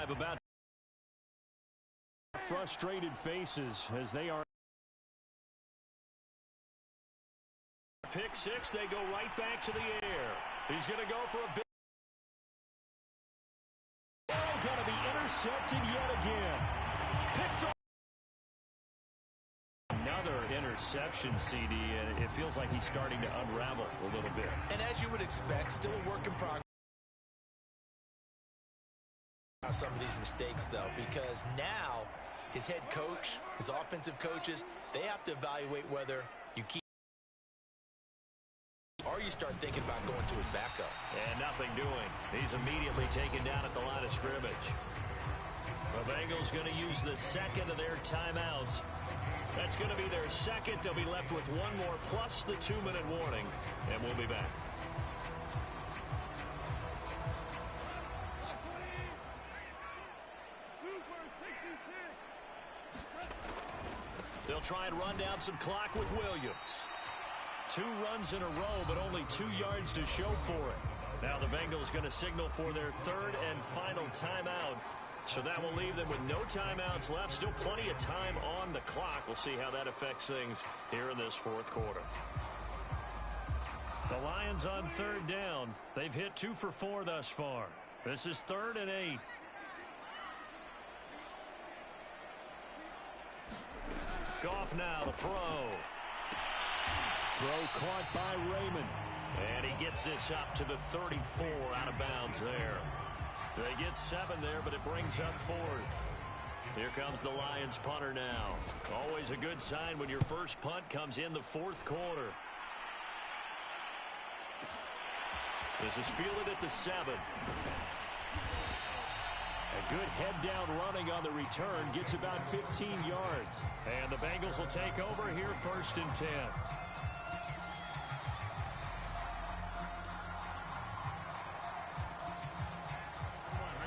drive about frustrated faces as they are. Pick six, they go right back to the air. He's going to go for a big. Going to be intercepted yet again. Picked off. Another interception, CD, and it feels like he's starting to unravel a little bit. And as you would expect, still a work in progress. Some of these mistakes, though, because now his head coach, his offensive coaches, they have to evaluate whether you keep or you start thinking about going to his backup. And nothing doing. He's immediately taken down at the line of scrimmage. The Bengals going to use the second of their timeouts. That's going to be their second. They'll be left with one more plus the 2-minute warning, and we'll be back. They'll try and run down some clock with Williams. 2 runs in a row, but only 2 yards to show for it. Now the Bengals going to signal for their third and final timeout. So that will leave them with no timeouts left. Still plenty of time on the clock. We'll see how that affects things here in this fourth quarter. The Lions on third down. They've hit 2 for 4 thus far. This is 3rd and 8. Goff now to throw. Throw caught by Raymond. And he gets this up to the 34 out of bounds there. They get 7 there, but it brings up 4th. Here comes the Lions punter now. Always a good sign when your first punt comes in the 4th quarter. This is fielded at the 7. A good head-down running on the return. Gets about 15 yards. And the Bengals will take over here 1st and 10.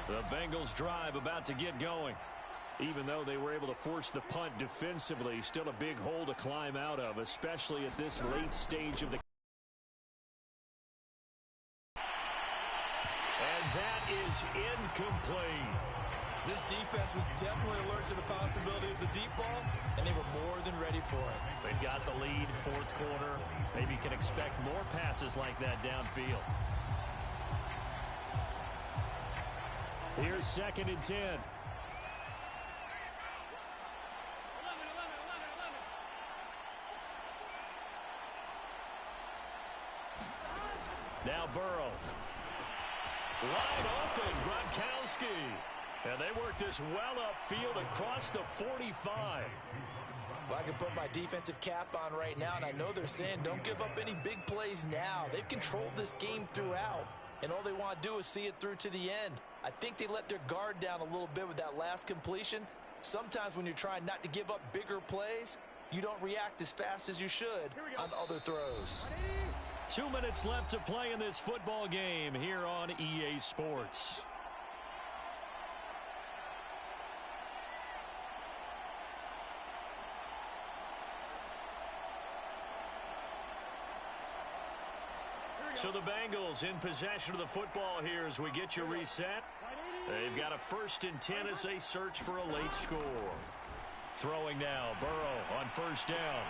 The Bengals drive about to get going. Even though they were able to force the punt defensively, still a big hole to climb out of, especially at this late stage of the. And that is incomplete. This defense was definitely alert to the possibility of the deep ball, and they were more than ready for it. They've got the lead, 4th quarter. Maybe you can expect more passes like that downfield. Here's 2nd and 10. Now Burrow. Wide open, Gronkowski. And they work this well upfield across the 45. Well, I can put my defensive cap on right now, and I know they're saying don't give up any big plays now. They've controlled this game throughout, and all they want to do is see it through to the end. I think they let their guard down a little bit with that last completion. Sometimes when you're trying not to give up bigger plays, you don't react as fast as you should on other throws. 2 minutes left to play in this football game here on EA Sports. So the Bengals in possession of the football here as we get you reset. They've got a 1st and 10 as they search for a late score. Throwing now, Burrow on 1st down.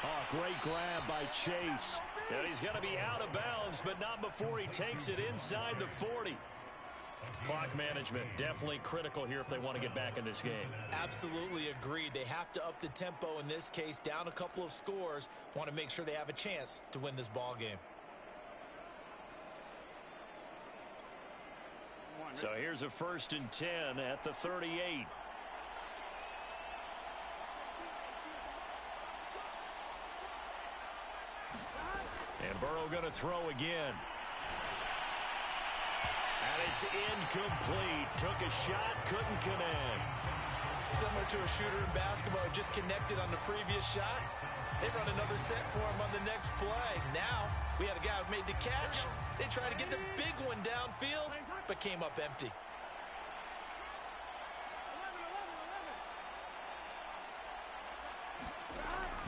Oh, great grab by Chase. And he's going to be out of bounds, but not before he takes it inside the 40. Clock management definitely critical here if they want to get back in this game. Absolutely agreed. They have to up the tempo in this case, down a couple of scores. Want to make sure they have a chance to win this ball game. So here's a 1st and 10 at the 38. And Burrow going to throw again. And it's incomplete. Took a shot, couldn't connect. Similar to a shooter in basketball, just connected on the previous shot. They run another set for him on the next play. Now, we had a guy who made the catch. They tried to get the big one downfield, but came up empty.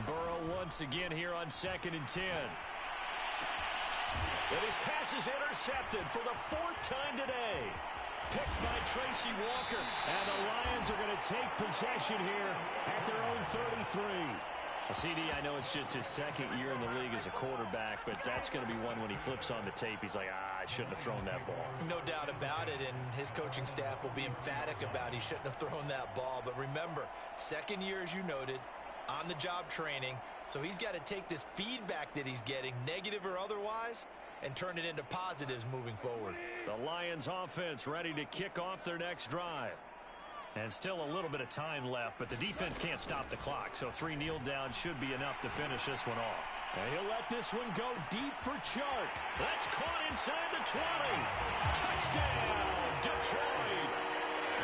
Burrow once again here on 2nd and 10. And his pass is intercepted for the 4th time today. picked by Tracy Walker. And the Lions are going to take possession here at their own 33. CD, I know it's just his second year in the league as a quarterback, but that's going to be one when he flips on the tape. He's like, I shouldn't have thrown that ball. No doubt about it, and his coaching staff will be emphatic about he shouldn't have thrown that ball. But remember, second year, as you noted, on-the-job training, so he's got to take this feedback that he's getting, negative or otherwise, and turn it into positives moving forward. The Lions offense ready to kick off their next drive. And still a little bit of time left, but the defense can't stop the clock, so 3 kneel downs should be enough to finish this one off. And he'll let this one go deep for Chark. That's caught inside the 20. Touchdown, Detroit.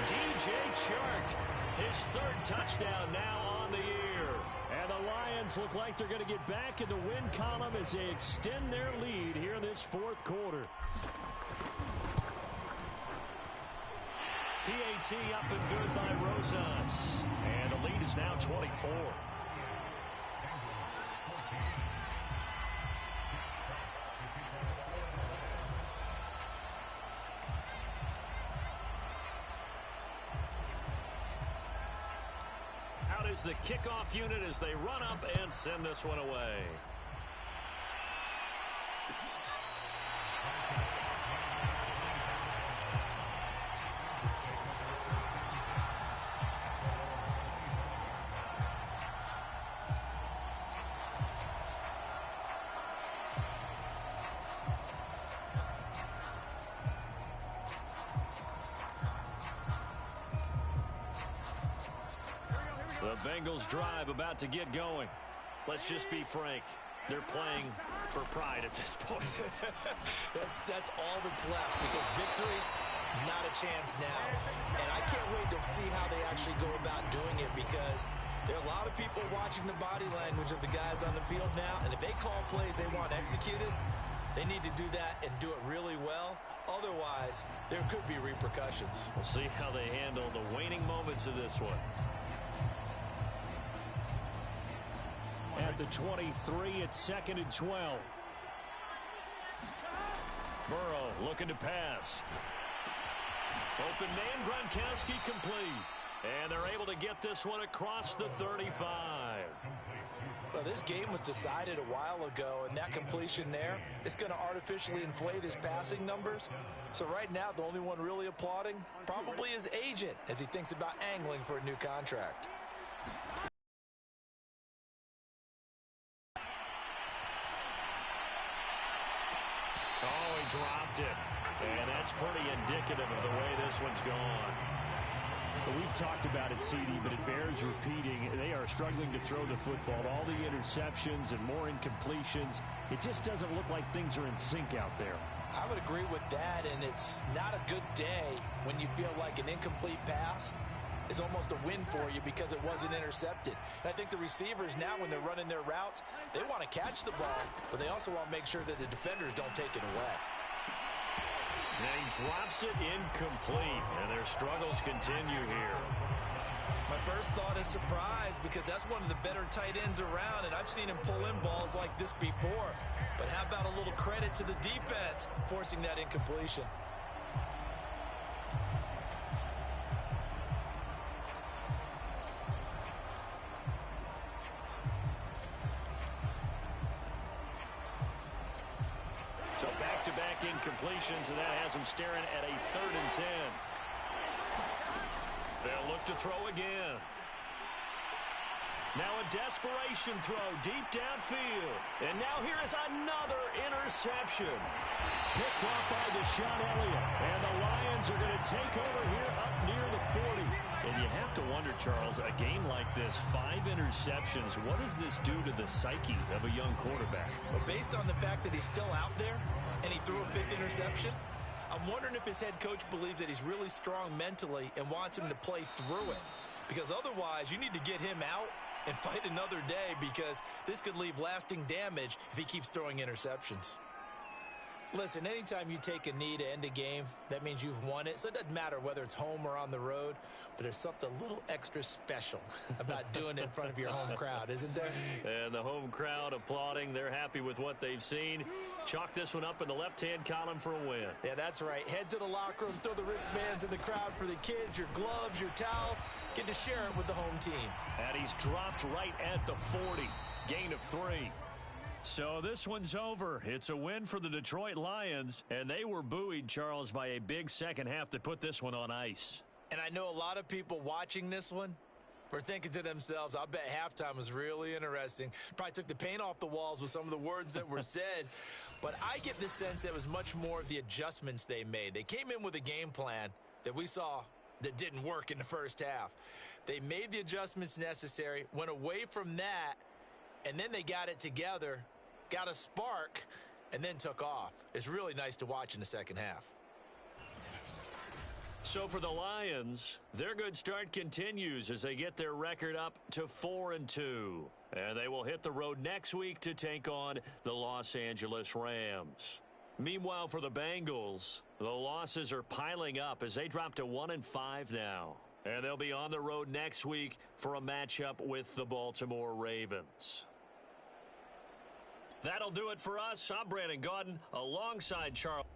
DJ Chark, his 3rd touchdown now on the year. And the Lions look like they're going to get back in the win column as they extend their lead here in this 4th quarter. PAT up and good by Rosas. And the lead is now 24. Out is the kickoff unit as they run up and send this one away. The Bengals drive about to get going. Let's just be frank. They're playing for pride at this point. that's all that's left, because victory, not a chance now. And I can't wait to see how they actually go about doing it, because there are a lot of people watching the body language of the guys on the field now, and if they call plays they want executed, they need to do that and do it really well. Otherwise, there could be repercussions. We'll see how they handle the waning moments of this one. At the 23, it's 2nd and 12. Burrow looking to pass. Open man, Gronkowski complete. And they're able to get this one across the 35. Well, this game was decided a while ago, and that completion there is going to artificially inflate his passing numbers. So right now, the only one really applauding probably his agent as he thinks about angling for a new contract. Dropped it, and that's pretty indicative of the way this one's gone. But we've talked about it, CD, but it bears repeating. They are struggling to throw the football. All the interceptions and more incompletions. It just doesn't look like things are in sync out there. I would agree with that, and it's not a good day when you feel like an incomplete pass is almost a win for you because it wasn't intercepted. And I think the receivers now, when they're running their routes, they want to catch the ball, but they also want to make sure that the defenders don't take it away. And he drops it incomplete, and their struggles continue here. My first thought is surprise, because that's one of the better tight ends around, and I've seen him pull in balls like this before. But how about a little credit to the defense forcing that incompletion? So back-to-back incompletions, and that has them staring at a 3rd and 10. They'll look to throw again. Now a desperation throw deep downfield. And now here is another interception. Picked off by Deshaun Elliott. And the Lions are going to take over here up near the 40. And you have to wonder, Charles, a game like this, 5 interceptions, what does this do to the psyche of a young quarterback? Well, based on the fact that he's still out there and he threw a 5th interception, I'm wondering if his head coach believes that he's really strong mentally and wants him to play through it. Because otherwise, you need to get him out and fight another day, because this could leave lasting damage if he keeps throwing interceptions. Listen, anytime you take a knee to end a game, that means you've won it. So it doesn't matter whether it's home or on the road, but there's something a little extra special about doing it in front of your home crowd, isn't there? And the home crowd applauding. They're happy with what they've seen. Chalk this one up in the left-hand column for a win. Yeah, that's right. Head to the locker room, throw the wristbands in the crowd for the kids, your gloves, your towels. Get to share it with the home team. And he's dropped right at the 40. Gain of 3. So this one's over. It's a win for the Detroit Lions, and they were buoyed, Charles, by a big second half to put this one on ice. And I know a lot of people watching this one were thinking to themselves, I bet halftime was really interesting. Probably took the paint off the walls with some of the words that were said. But I get the sense it was much more of the adjustments they made. They came in with a game plan that we saw that didn't work in the first half. They made the adjustments necessary, went away from that, and then they got it together, got a spark, and then took off. It's really nice to watch in the second half. So for the Lions, their good start continues as they get their record up to 4-2. And they will hit the road next week to take on the Los Angeles Rams. Meanwhile, for the Bengals, the losses are piling up as they drop to 1-5 now. And they'll be on the road next week for a matchup with the Baltimore Ravens. That'll do it for us. I'm Brandon Gaudin alongside Charles.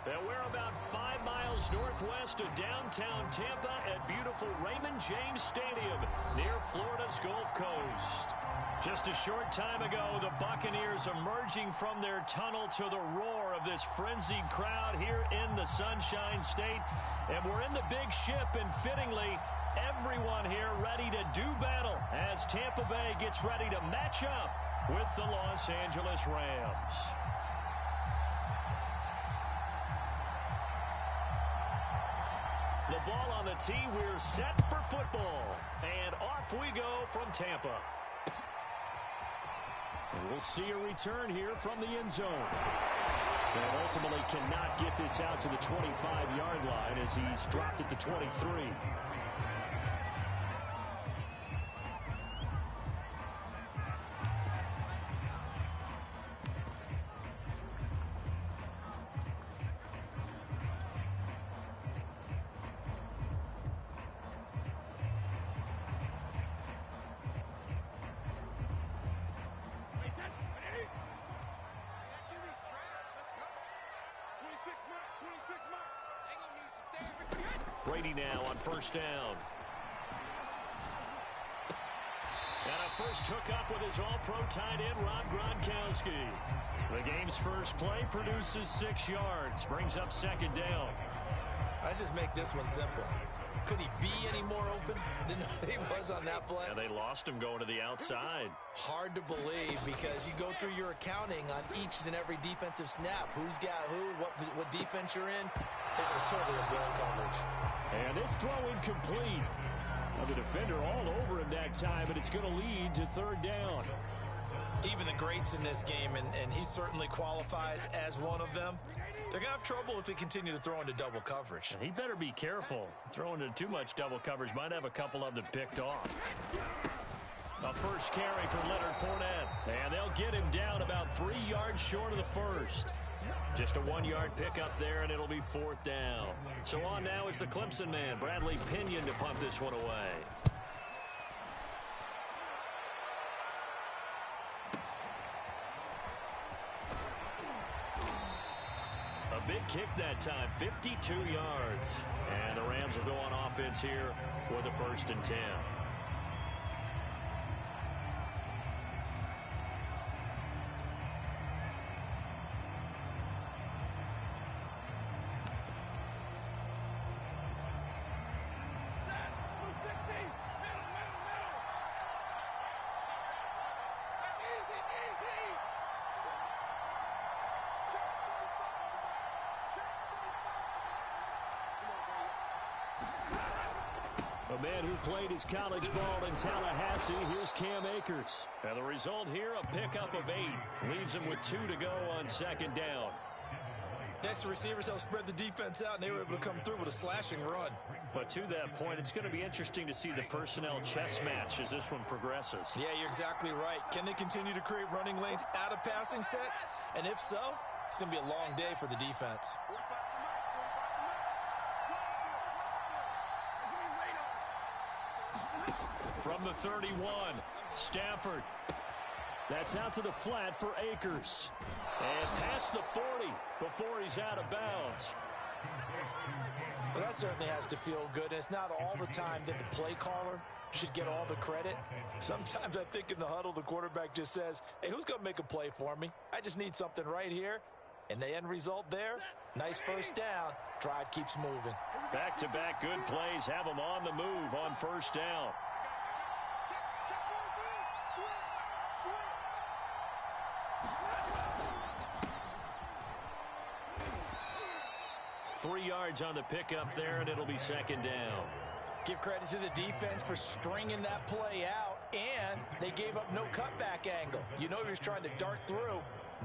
And we're about 5 miles northwest of downtown Tampa at beautiful Raymond James Stadium near Florida's Gulf Coast. Just a short time ago, the Buccaneers emerging from their tunnel to the roar of this frenzied crowd here in the Sunshine State. And we're in the big ship, and fittingly, everyone here ready to do battle as Tampa Bay gets ready to match up with the Los Angeles Rams. The ball on the tee. We're set for football. And off we go from Tampa. And we'll see a return here from the end zone. And ultimately cannot get this out to the 25-yard line as he's dropped at the 23. Brady now on first down. And a first hookup with his all-pro tight end, Rob Gronkowski. The game's first play produces 6 yards, brings up second down. Let's just make this one simple. Could he be any more open than he was on that play? And they lost him going to the outside. Hard to believe because you go through your accounting on each and every defensive snap. Who's got who, what defense you're in. It was totally a blown coverage. And this throw incomplete. Now the defender all over him that time, but it's going to lead to third down. Even the greats in this game, and he certainly qualifies as one of them, they're going to have trouble if they continue to throw into double coverage. And he better be careful. Throwing into too much double coverage might have a couple of them picked off. The first carry for Leonard Fournette. And they'll get him down about 3 yards short of the first. Just a 1-yard pickup there, and it'll be 4th down. So on now is the Clemson man, Bradley Pinion, to punt this one away. A big kick that time, 52 yards. And the Rams will go on offense here with a 1st and 10. A man who played his college ball in Tallahassee, here's Cam Akers. And the result here, a pickup of 8. Leaves him with 2 to go on 2nd down. Next, the receivers helped spread the defense out, and they were able to come through with a slashing run. But to that point, it's going to be interesting to see the personnel chess match as this one progresses. Yeah, you're exactly right. Can they continue to create running lanes out of passing sets? And if so, it's going to be a long day for the defense. From the 31, Stafford. That's out to the flat for Akers. And past the 40 before he's out of bounds. Well, that certainly has to feel good. And it's not all the time that the play caller should get all the credit. Sometimes I think in the huddle, the quarterback just says, hey, who's going to make a play for me? I just need something right here. And the end result there, nice 1st down. Drive keeps moving. Back-to-back good plays have them on the move on 1st down. 3 yards on the pickup there, and it'll be 2nd down. Give credit to the defense for stringing that play out, and they gave up no cutback angle. You know he was trying to dart through.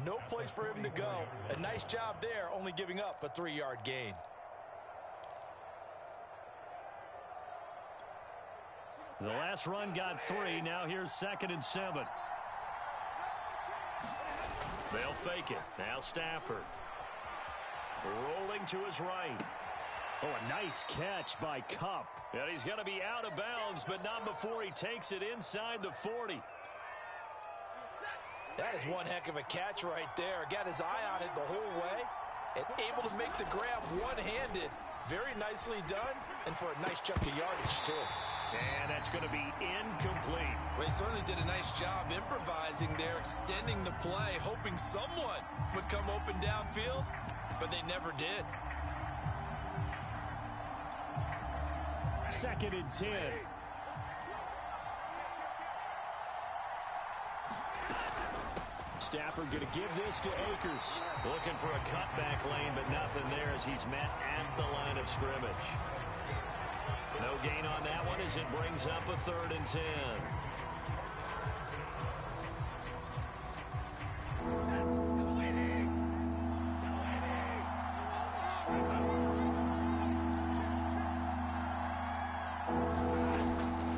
No place for him to go. A nice job there, only giving up a 3-yard gain. The last run got 3. Now here's 2nd and 7. They'll fake it. Now Stafford. Rolling to his right. Oh, a nice catch by Kupp. And he's going to be out of bounds, but not before he takes it inside the 40. That is one heck of a catch right there. Got his eye on it the whole way. And able to make the grab one-handed. Very nicely done. And for a nice chunk of yardage, too. And that's going to be incomplete. Well, he certainly did a nice job improvising there, extending the play, hoping someone would come open downfield. But they never did. 2nd and 10. Stafford going to give this to Akers. Looking for a cutback lane, but nothing there as he's met at the line of scrimmage. No gain on that one as it brings up a 3rd and 10.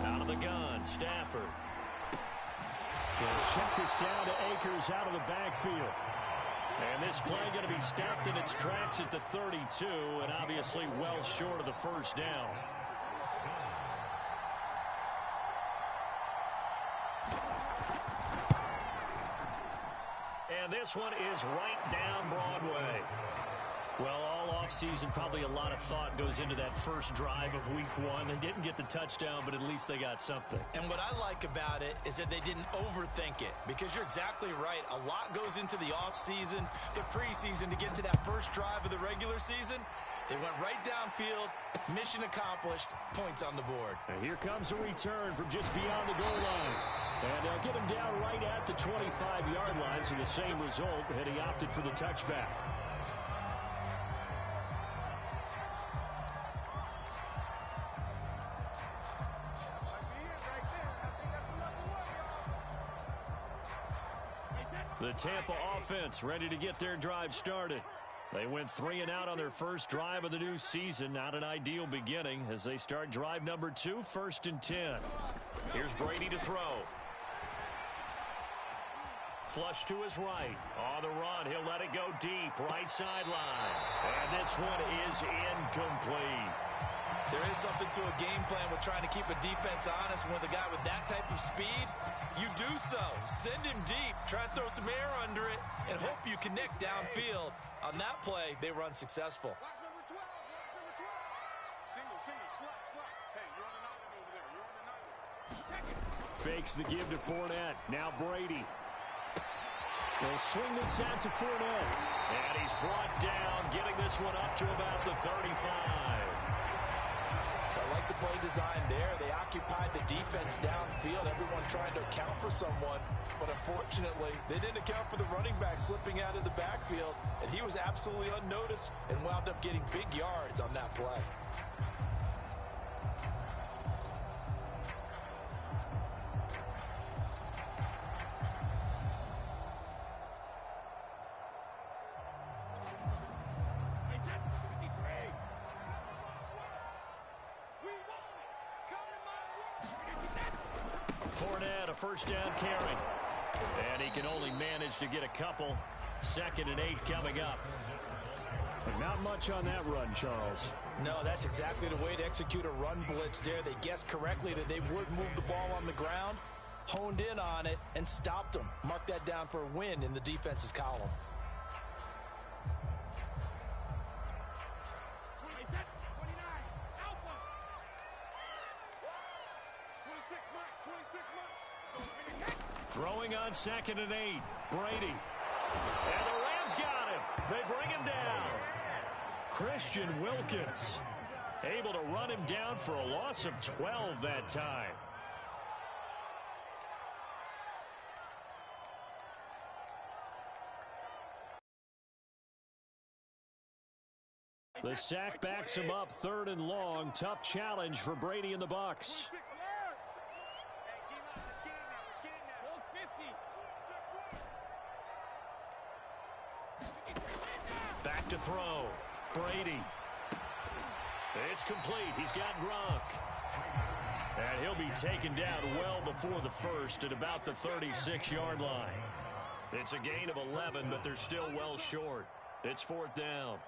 Out of the gun, Stafford. We'll check this down to Akers out of the backfield. And this play going to be stopped in its tracks at the 32, and obviously well short of the 1st down. And this one is right down Broadway. Well, all offseason, probably a lot of thought goes into that first drive of week 1. They didn't get the touchdown, but at least they got something. And what I like about it is that they didn't overthink it, because you're exactly right. A lot goes into the offseason, the preseason, to get to that first drive of the regular season. They went right downfield, mission accomplished, points on the board. And here comes a return from just beyond the goal line. And they'll get him down right at the 25-yard line, so the same result, and he opted for the touchback. The Tampa offense ready to get their drive started. They went 3 and out on their first drive of the new season. Not an ideal beginning as they start drive number 2, 1st and 10. Here's Brady to throw. flush to his right. On the run, he'll let it go deep, right sideline. And this one is incomplete. There is something to a game plan with trying to keep a defense honest. When with a guy with that type of speed, you do so. Send him deep, try and throw some air under it, and hope you connect downfield. On that play, they were unsuccessful. Watch number 12. Watch number 12. Single, slot. Hey, you're on an island over there. You're on an island. Fakes the give to Fournette. Now Brady. They'll swing this out to Fournette. And he's brought down, getting this one up to about the 35. I like the play design there. They occupied the defense downfield. Everyone trying to account for someone. But unfortunately, they didn't account for the running back slipping out of the backfield. And he was absolutely unnoticed and wound up getting big yards on that play. Fournette, a first down carry. And he can only manage to get a couple. 2nd and 8 coming up. But not much on that run, Charles. No, that's exactly the way to execute a run blitz there. They guessed correctly that they would move the ball on the ground, honed in on it, and stopped them. Mark that down for a win in the defense's column. Throwing on 2nd and 8. Brady. And the Rams got him. They bring him down. Christian Wilkins able to run him down for a loss of 12 that time. The sack backs him up 3rd and long. Tough challenge for Brady and the Bucs. Back to throw. Brady. It's complete. He's got Gronk. And he'll be taken down well before the first at about the 36-yard line. It's a gain of 11, but they're still well short. It's 4th down.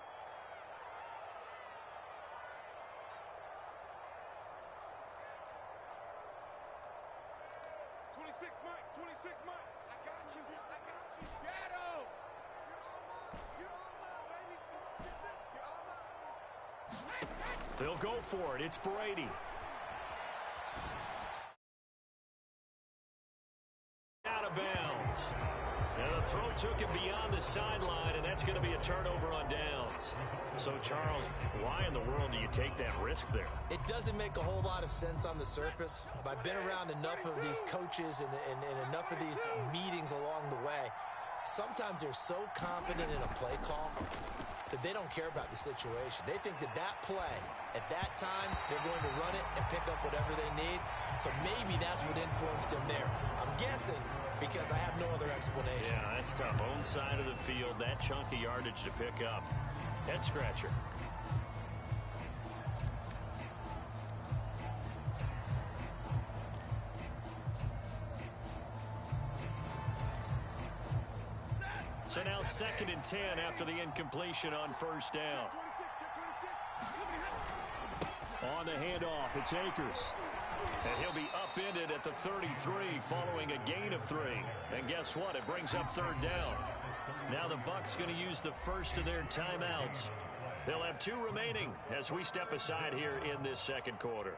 They'll go for it. It's Brady. Out of bounds. And the throw took him beyond the sideline, and that's going to be a turnover on downs. So, Charles, why in the world do you take that risk there? It doesn't make a whole lot of sense on the surface. But I've been around enough of these coaches and enough of these meetings along the way. Sometimes they're so confident in a play call that they don't care about the situation. They think that that play, at that time, they're going to run it and pick up whatever they need. So maybe that's what influenced him there. I'm guessing because I have no other explanation. Yeah, that's tough. Own side of the field, that chunk of yardage to pick up. Head scratcher. So now 2nd and 10 after the incompletion on 1st down. On the handoff, it's Akers. And he'll be upended at the 33 following a gain of 3. And guess what? It brings up 3rd down. Now the Bucs going to use the first of their timeouts. They'll have 2 remaining as we step aside here in this 2nd quarter.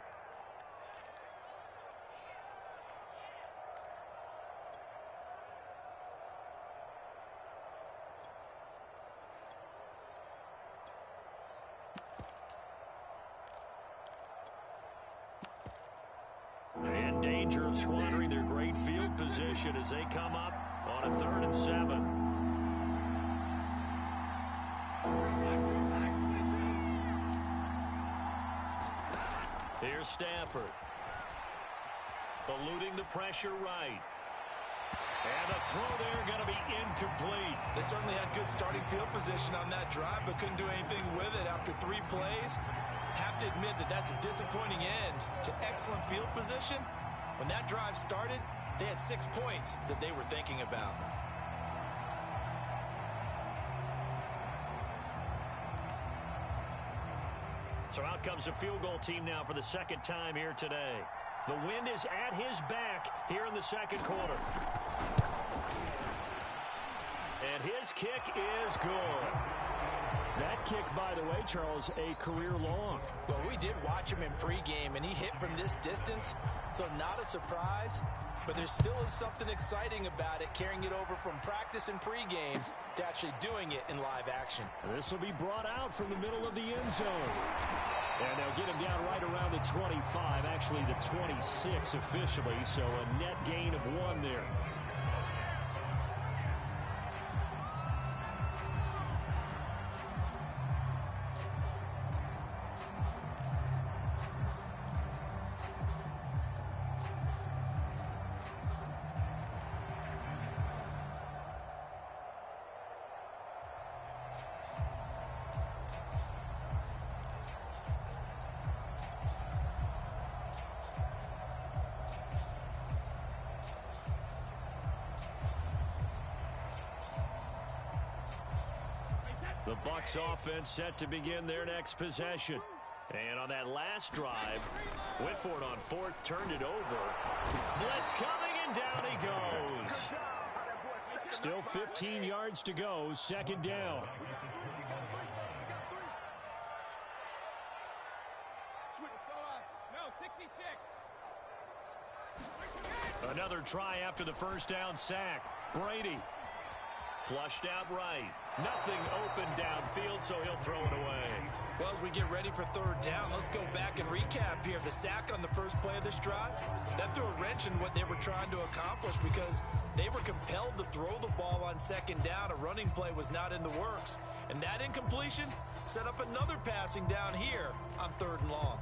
In danger of squandering their great field position as they come up on a 3rd and 7. Here's Stafford. Eluding the pressure right. And the throw there going to be incomplete. They certainly had good starting field position on that drive, but couldn't do anything with it after 3 plays. Have to admit that that's a disappointing end to excellent field position. When that drive started, they had 6 points that they were thinking about. So out comes a field goal team now for the second time here today. The wind is at his back here in the second quarter. And his kick is good. That kick, by the way, Charles, a career long. Well, we did watch him in pregame, and he hit from this distance, so not a surprise. But there still is something exciting about it, carrying it over from practice and pregame to actually doing it in live action. This will be brought out from the middle of the end zone. And they'll get him down right around the 25, actually the 26 officially, so a net gain of 1 there. The Bucs offense set to begin their next possession. And on that last drive, went for it on 4th, turned it over. Blitz coming, and down he goes. Still 15 yards to go, second down. Another try after the first down sack. Brady flushed out right. Nothing open downfield, so he'll throw it away. Well, as we get ready for 3rd down, let's go back and recap here. The sack on the first play of this drive, that threw a wrench in what they were trying to accomplish because they were compelled to throw the ball on 2nd down. A running play was not in the works. And that incompletion set up another passing down here on 3rd and long.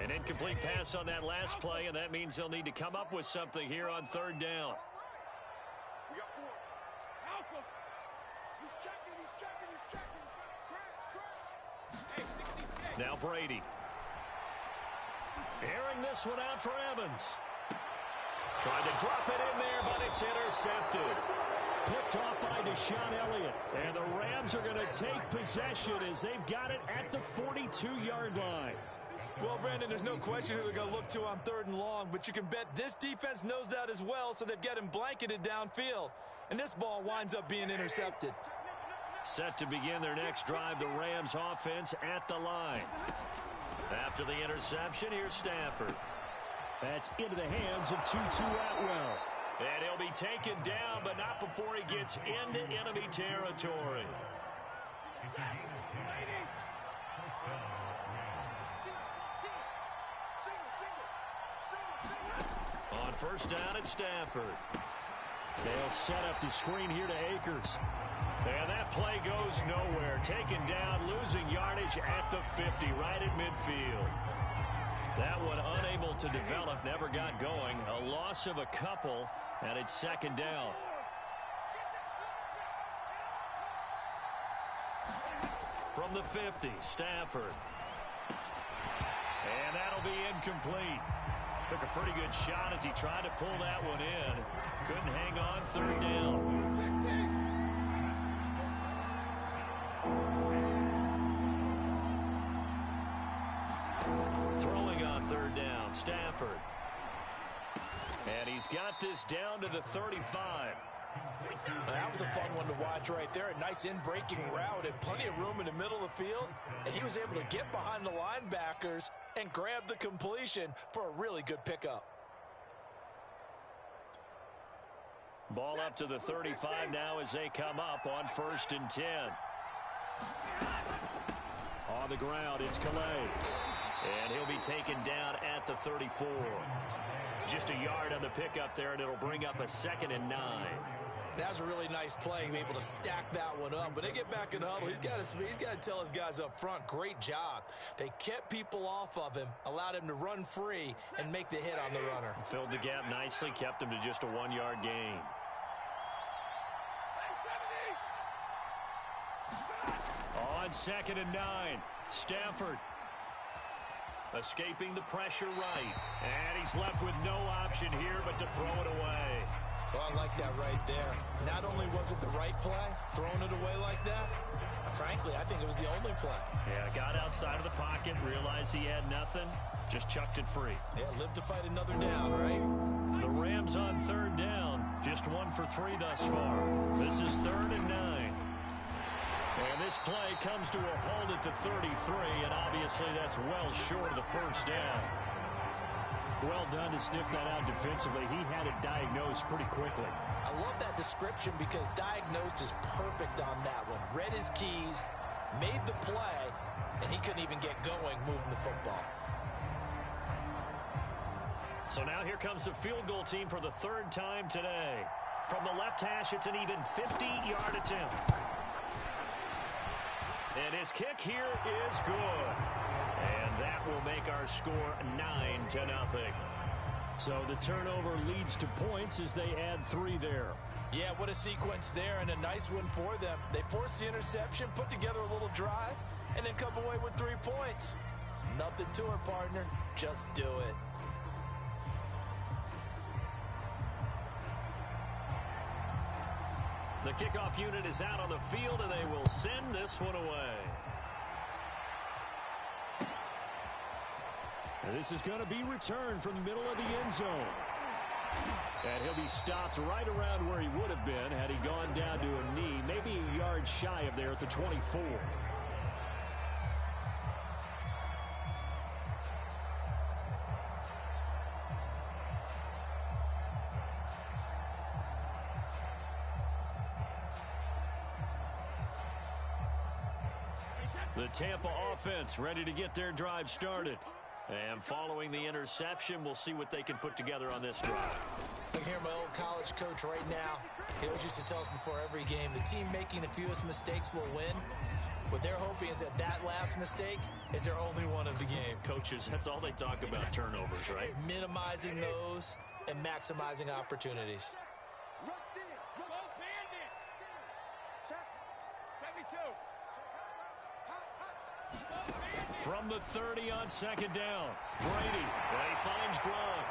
An incomplete pass on that last play, and that means they'll need to come up with something here on 3rd down. We got 4. Help him. He's checking. Scratch. Now Brady. Airing this one out for Evans. Tried to drop it in there, but it's intercepted. Picked off by Deshaun Elliott. And the Rams are going to take possession as they've got it at the 42-yard line. Well, Brandon, there's no question who they're going to look to on 3rd and long, but you can bet this defense knows that as well, so they've got him blanketed downfield. And this ball winds up being intercepted. Set to begin their next drive, the Rams offense at the line. After the interception, here's Stafford. That's into the hands of Tutu Atwell. And he'll be taken down, but not before he gets into enemy territory. On 1st down at Stafford. They'll set up the screen here to Akers. And that play goes nowhere. Taken down, losing yardage at the 50, right at midfield. That one unable to develop, never got going. A loss of a couple, and it's 2nd down. From the 50, Stafford. And that'll be incomplete. Took a pretty good shot as he tried to pull that one in. Couldn't hang on 3rd down. Throwing on 3rd down, Stafford. And he's got this down to the 35. That was a fun one to watch right there. A nice in-breaking route and plenty of room in the middle of the field. And he was able to get behind the linebackers and grab the completion for a really good pickup. Ball up to the 35 now as they come up on 1st and 10. On the ground, it's Calais. And he'll be taken down at the 34. Just a yard on the pickup there, and it'll bring up a 2nd and 9. That was a really nice play, able to stack that one up. When they get back in the huddle, he's got to tell his guys up front, great job. They kept people off of him, allowed him to run free, and make the hit on the runner. Filled the gap nicely, kept him to just a 1-yard gain. On 2nd and 9, Stafford. Escaping the pressure right. And he's left with no option here but to throw it away. Well, I like that right there. Not only was it the right play, throwing it away like that, frankly, I think it was the only play. Yeah, got outside of the pocket, realized he had nothing, just chucked it free. Yeah, live to fight another down, right? The Rams on third down, just 1 for 3 thus far. This is 3rd and 9. And this play comes to a halt at the 33, and obviously that's well short of the first down. Well done to sniff that out defensively. He had it diagnosed pretty quickly. I love that description because diagnosed is perfect on that one. Read his keys, made the play, and he couldn't even get going moving the football. So now here comes the field goal team for the 3rd time today. From the left hash, it's an even 50-yard attempt. And his kick here is good. And that will make our score 9-0. So the turnover leads to points as they add 3 there. Yeah, what a sequence there, and a nice one for them. They forced the interception, put together a little drive, and then come away with 3 points. Nothing to it, partner. Just do it. The kickoff unit is out on the field, and they will send this one away. And this is going to be returned from the middle of the end zone. And he'll be stopped right around where he would have been had he gone down to a knee, maybe a yard shy of there at the 24. The Tampa offense ready to get their drive started. And following the interception, we'll see what they can put together on this drive. I can hear my old college coach right now. He always used to tell us before every game, the team making the fewest mistakes will win. What they're hoping is that that last mistake is their only one of the game. Coaches, that's all they talk about, turnovers, right? Minimizing those and maximizing opportunities. From the 30 on 2nd down, Brady, he finds Gronk.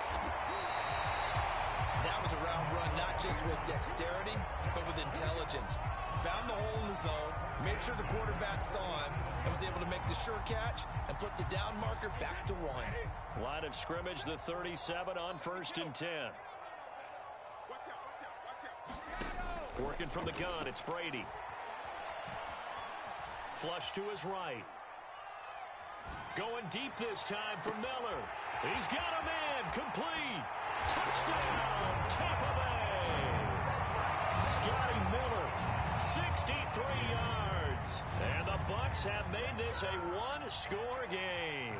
That was a route run, not just with dexterity, but with intelligence. Found the hole in the zone, made sure the quarterback saw him, and was able to make the sure catch and flip the down marker back to 1. Line of scrimmage, the 37 on 1st and 10. Working from the gun, it's Brady. Flush to his right. Going deep this time for Miller. He's got a man, complete. Touchdown, Tampa Bay. Scotty Miller, 63 yards. And the Bucs have made this a one-score game.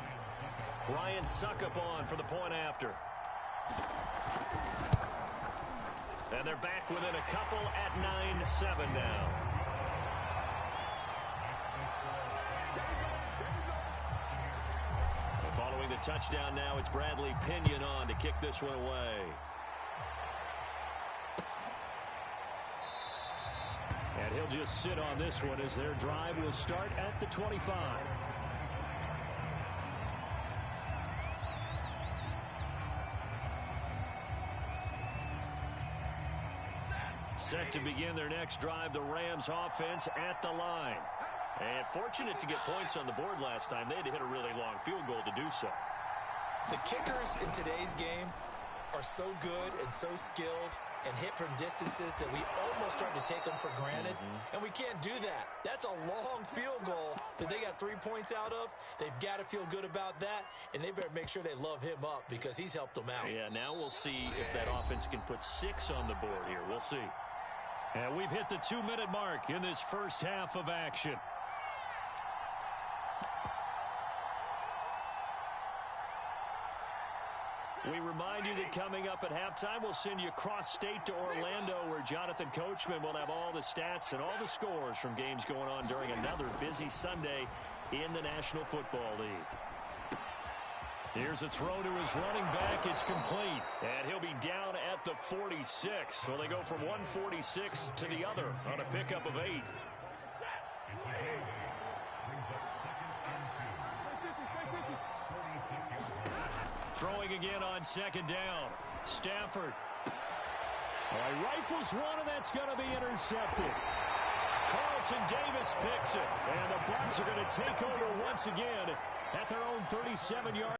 Ryan Suckup on for the point after. And they're back within a couple at 9-7 now. Following the touchdown now, it's Bradley Pinion on to kick this one away. And he'll just sit on this one as their drive will start at the 25. Set to begin their next drive, the Rams offense at the line. And fortunate to get points on the board last time. They had to hit a really long field goal to do so. The kickers in today's game are so good and so skilled and hit from distances that we almost start to take them for granted. And we can't do that. That's a long field goal that they got 3 points out of. They've got to feel good about that, and they better make sure they love him up because he's helped them out. Yeah, now we'll see if that offense can put 6 on the board here. We'll see. And we've hit the 2-minute mark in this first half of action. We remind you that coming up at halftime, we'll send you cross-state to Orlando, where Jonathan Coachman will have all the stats and all the scores from games going on during another busy Sunday in the National Football League. Here's a throw to his running back. It's complete. And he'll be down at the 46. So they go from 146 to the other on a pickup of 8. Throwing again on 2nd down. Stafford. Well, he rifles one, and that's going to be intercepted. Carlton Davis picks it, and the Bucs are going to take over once again at their own 37-yard.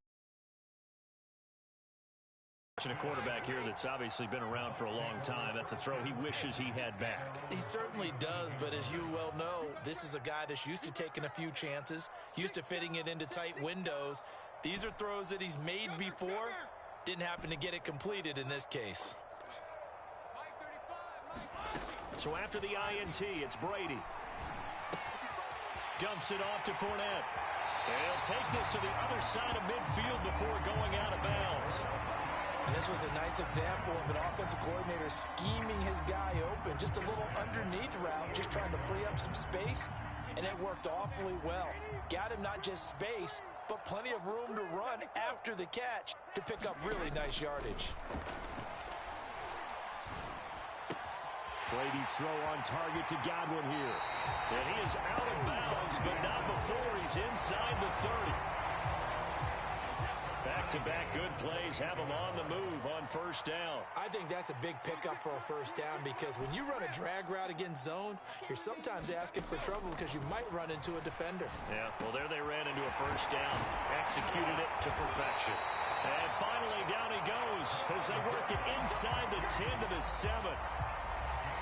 A quarterback here that's obviously been around for a long time. That's a throw he wishes he had back. He certainly does, but as you well know, this is a guy that's used to taking a few chances, used to fitting it into tight windows. These are throws that he's made before. Didn't happen to get it completed in this case. So after the INT, it's Brady. Dumps it off to Fournette. He'll take this to the other side of midfield before going out of bounds. And this was a nice example of an offensive coordinator scheming his guy open. Just a little underneath route, just trying to free up some space, and it worked awfully well. Got him not just space, but plenty of room to run after the catch to pick up really nice yardage. Brady's throw on target to Godwin here. And he is out of bounds, but not before he's inside the 30. Back-to-back good plays have him on the move on first down. I think that's a big pickup for a first down because when you run a drag route against zone, you're sometimes asking for trouble because you might run into a defender. Yeah, well, there they ran into a first down. Executed it to perfection. And finally, down he goes as they work it inside the 10 to the 7.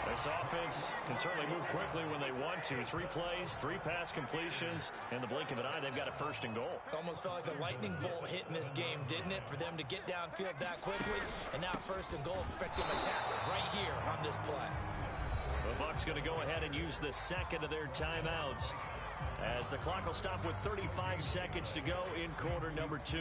This offense can certainly move quickly when they want to. 3 plays, 3 pass completions. In the blink of an eye, they've got a first and goal. Almost felt like a lightning bolt hit in this game, didn't it? For them to get downfield that quickly. And now first and goal, expect them to tackle right here on this play. The Bucs going to go ahead and use the second of their timeouts as the clock will stop with 35 seconds to go in quarter number 2.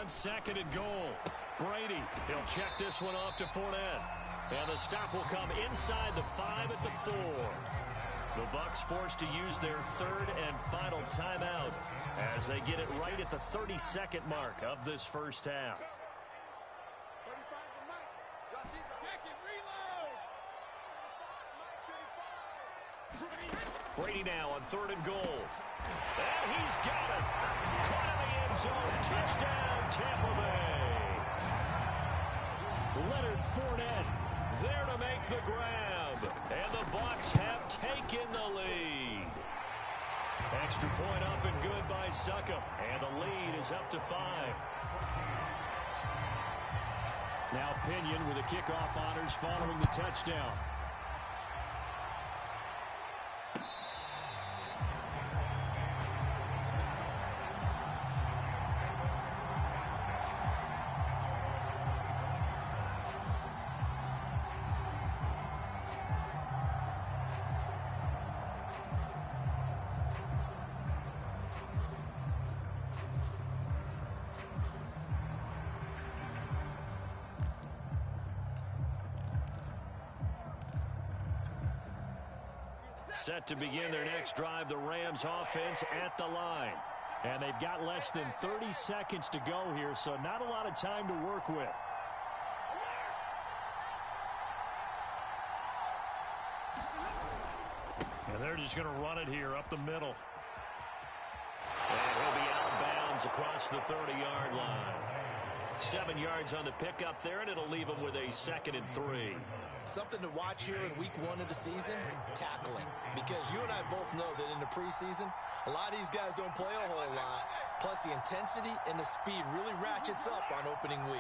On second and goal, Brady, he'll check this one off to Fournette. And the stop will come inside the 5 at the 4. The Bucs forced to use their third and final timeout as they get it right at the 30-second mark of this first half. Brady now on third and goal. And he's got it. Caught in the end zone. Touchdown, Tampa Bay. Leonard Fournette there to make the grab. And the Bucs have taken the lead. Extra point up and good by Succop. And the lead is up to 5. Now Pinion with the kickoff honors following the touchdown. Set to begin their next drive, the Rams offense at the line. And they've got less than 30 seconds to go here, so not a lot of time to work with. And they're just going to run it here up the middle. And he'll be out of bounds across the 30-yard line. 7 yards on the pickup there, and it'll leave them with a 2nd and 3. Something to watch here in week 1 of the season, tackling. Because you and I both know that in the preseason, a lot of these guys don't play a whole lot. Plus, the intensity and the speed really ratchets up on opening week.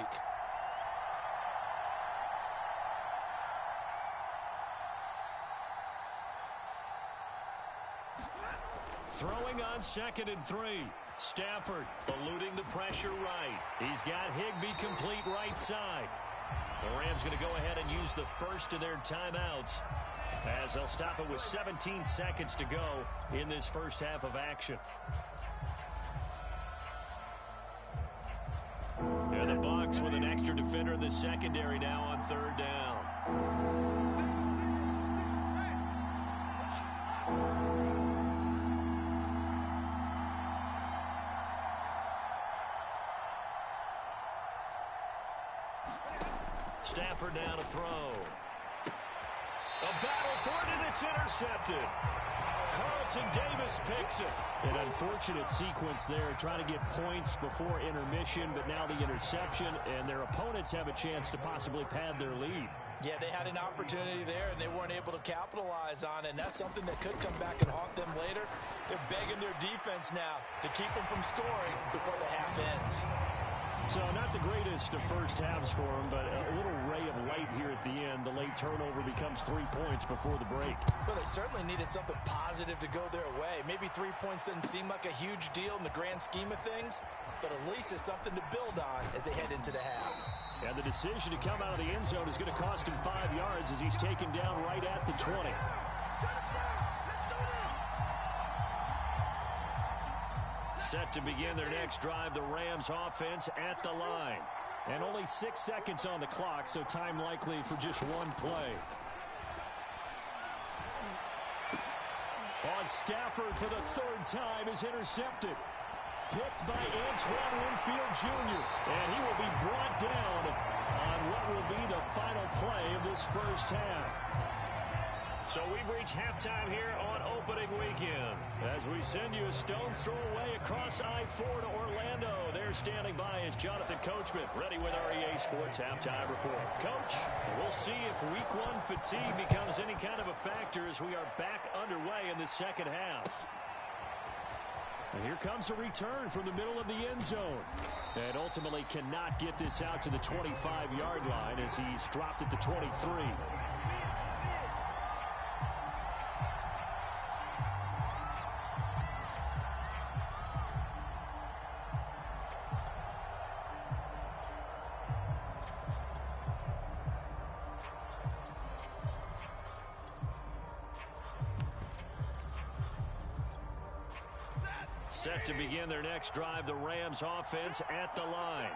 Throwing on 2nd and 3. Stafford eluding the pressure right. He's got Higbee complete right side. The Rams going to go ahead and use the first of their timeouts as they'll stop it with 17 seconds to go in this first half of action. And the Bucs with an extra defender in the secondary now on 3rd down. Stafford now to throw. A battle for it, and it's intercepted. Carlton Davis picks it. An unfortunate sequence there, trying to get points before intermission, but now the interception, and their opponents have a chance to possibly pad their lead. Yeah, they had an opportunity there, and they weren't able to capitalize on it, and that's something that could come back and haunt them later. They're begging their defense now to keep them from scoring before the half ends. So not the greatest of first halves for them, but a little ray of light here at the end. The late turnover becomes 3 points before the break. Well, they certainly needed something positive to go their way. Maybe 3 points doesn't seem like a huge deal in the grand scheme of things, but at least it's something to build on as they head into the half. And the decision to come out of the end zone is going to cost him 5 yards as he's taken down right at the 20. Set to begin their next drive, the Rams offense at the line. And only 6 seconds on the clock, so time likely for just one play. On Stafford for the 3rd time is intercepted. Picked by Antoine Winfield Jr. And he will be brought down on what will be the final play of this first half. So we've reached halftime here on opening weekend. As we send you a stone's throw away across I-4 to Orlando. There standing by is Jonathan Coachman, ready with our EA Sports Halftime Report. Coach, we'll see if Week 1 fatigue becomes any kind of a factor as we are back underway in the second half. And here comes a return from the middle of the end zone. And ultimately cannot get this out to the 25-yard line as he's dropped at the 23. Set to begin their next drive, the Rams offense at the line.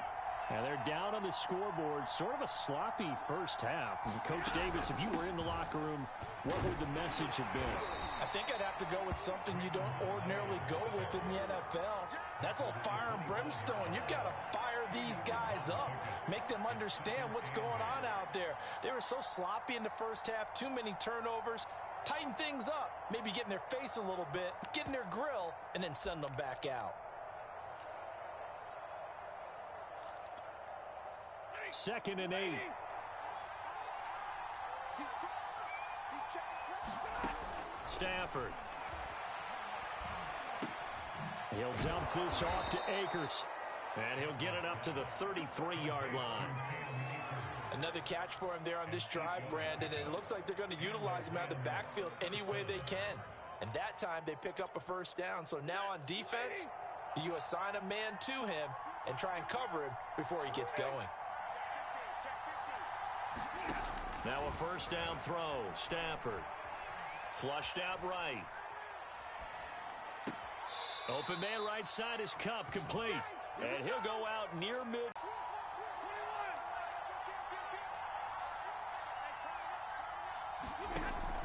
And they're down on the scoreboard. Sort of a sloppy first half. And Coach Davis, if you were in the locker room, what would the message have been? I think I'd have to go with something you don't ordinarily go with in the NFL. That's a little fire and brimstone. You've got to fire these guys up. Make them understand what's going on out there. They were so sloppy in the first half. Too many turnovers. Tighten things up. Maybe get in their face a little bit. Get in their grill. And then send them back out. 2nd and 8. Stafford. He'll dump this off to Akers. And he'll get it up to the 33-yard line. Another catch for him there on this drive, Brandon, and it looks like they're going to utilize him out of the backfield any way they can. And that time they pick up a first down. So now on defense, do you assign a man to him and try and cover him before he gets going? Now a first down throw. Stafford. Flushed out right. Open man right side is Cup, complete. And he'll go out near mid.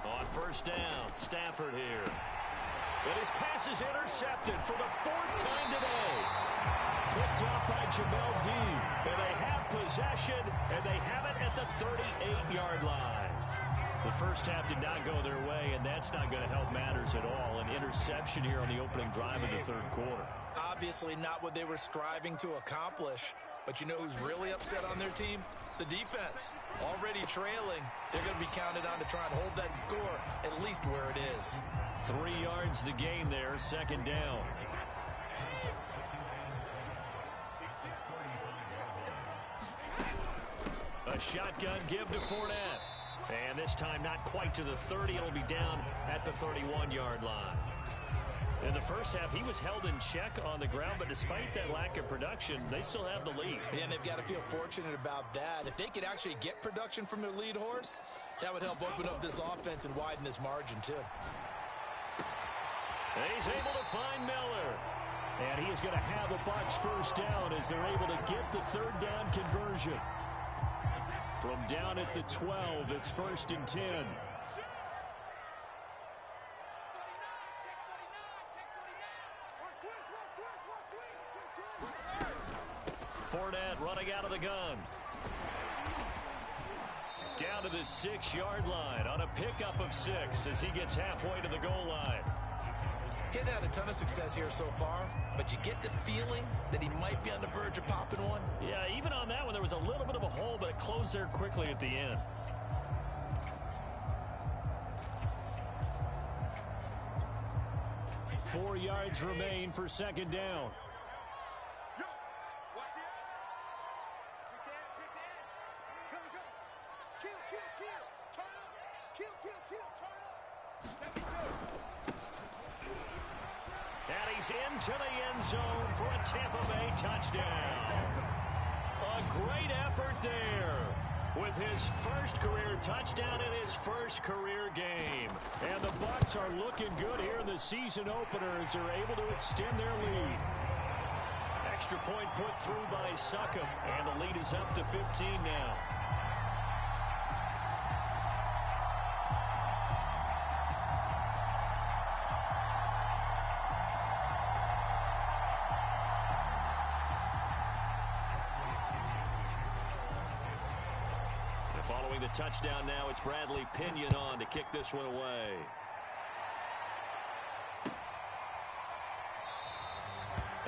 On first down, Stafford here. And his pass is intercepted for the 4th time today. Picked up by Jamel Dean. And they have possession, and they have it at the 38-yard line. The first half did not go their way, and that's not going to help matters at all. An interception here on the opening drive of the 3rd quarter. Obviously not what they were striving to accomplish. But you know who's really upset on their team? The defense. Already trailing. They're going to be counted on to try and hold that score at least where it is. 3 yards the gain there, 2nd down. A shotgun give to Fournette. And this time not quite to the 30. It'll be down at the 31-yard line. In the first half, he was held in check on the ground, but despite that lack of production, they still have the lead. And they've got to feel fortunate about that. If they could actually get production from their lead horse, that would help open up this offense and widen this margin, too. And he's able to find Miller. And he is going to have a Bucs first down as they're able to get the 3rd down conversion. From down at the 12, it's 1st and 10. Fournette running out of the gun. Down to the 6-yard line on a pickup of 6 as he gets halfway to the goal line. He's had a ton of success here so far, but you get the feeling that he might be on the verge of popping one. Yeah, even on that one, there was a little bit of a hole, but it closed there quickly at the end. Four yards remain for second down. And he's into the end zone for a Tampa Bay touchdown. A great effort there with his first career touchdown in his first career game. And the Bucs are looking good here in the season opener as they're able to extend their lead. Extra point put through by Succop, and the lead is up to 15 now. Following the touchdown now, it's Bradley Pinion on to kick this one away.